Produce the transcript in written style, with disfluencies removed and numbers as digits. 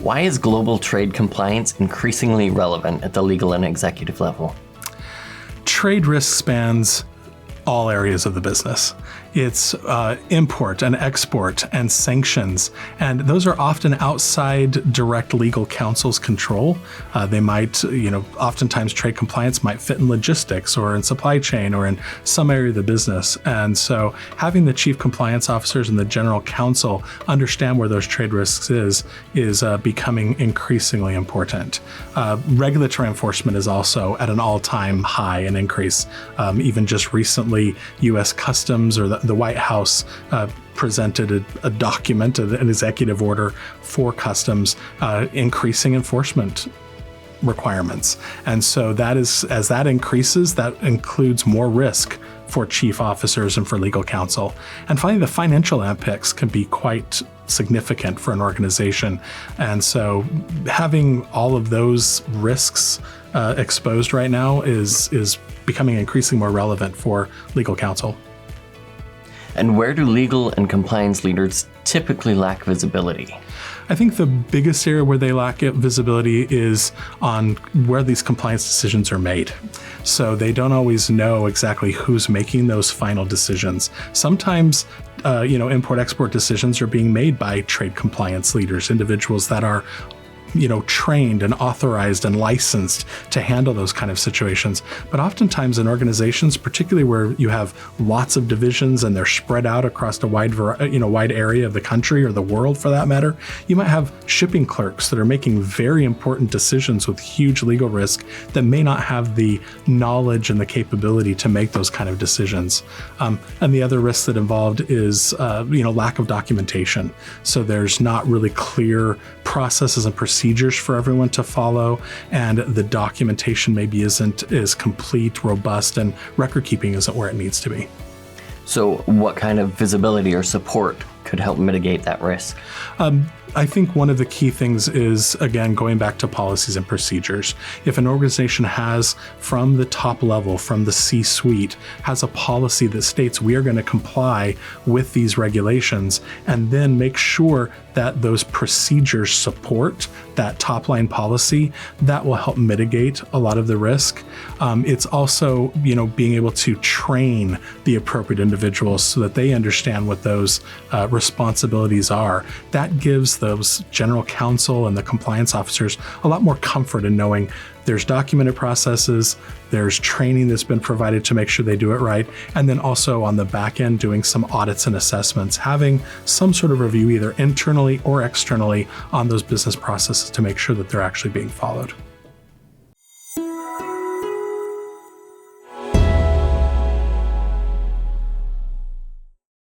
Why is global trade compliance increasingly relevant at the legal and executive level? Trade risk spans all areas of the business. It's import and export and sanctions, and those are often outside direct legal counsel's control. They might, oftentimes trade compliance might fit in logistics or in supply chain or in some area of the business. And so having the chief compliance officers and the general counsel understand where those trade risks is becoming increasingly important. Regulatory enforcement is also at an all-time high and increase. Even just recently, U.S. Customs or the White House presented a document, an executive order for Customs, increasing enforcement requirements. And so as that increases, that includes more risk for chief officers and for legal counsel. And finally, the financial impacts can be quite significant for an organization. And so having all of those risks exposed right now is becoming increasingly more relevant for legal counsel. And where do legal and compliance leaders typically lack visibility? I think the biggest area where they lack visibility is on where these compliance decisions are made. So they don't always know exactly who's making those final decisions. Sometimes, import-export decisions are being made by trade compliance leaders, individuals that are trained and authorized and licensed to handle those kind of situations. But oftentimes in organizations, particularly where you have lots of divisions and they're spread out across a wide area of the country or the world for that matter, you might have shipping clerks that are making very important decisions with huge legal risk that may not have the knowledge and the capability to make those kind of decisions. And the other risk that involved is, lack of documentation. So there's not really clear processes and procedures for everyone to follow, and the documentation maybe isn't as complete, robust, and record keeping isn't where it needs to be. So what kind of visibility or support could help mitigate that risk? I think one of the key things is, again, going back to policies and procedures. If an organization has, from the top level, from the C-suite, has a policy that states we are going to comply with these regulations, and then make sure that those procedures support that top-line policy, that will help mitigate a lot of the risk. It's also, being able to train the appropriate individuals so that they understand what those responsibilities are. That gives those general counsel and the compliance officers a lot more comfort in knowing there's documented processes, there's training that's been provided to make sure they do it right, and then also on the back end doing some audits and assessments, having some sort of review either internally or externally on those business processes to make sure that they're actually being followed.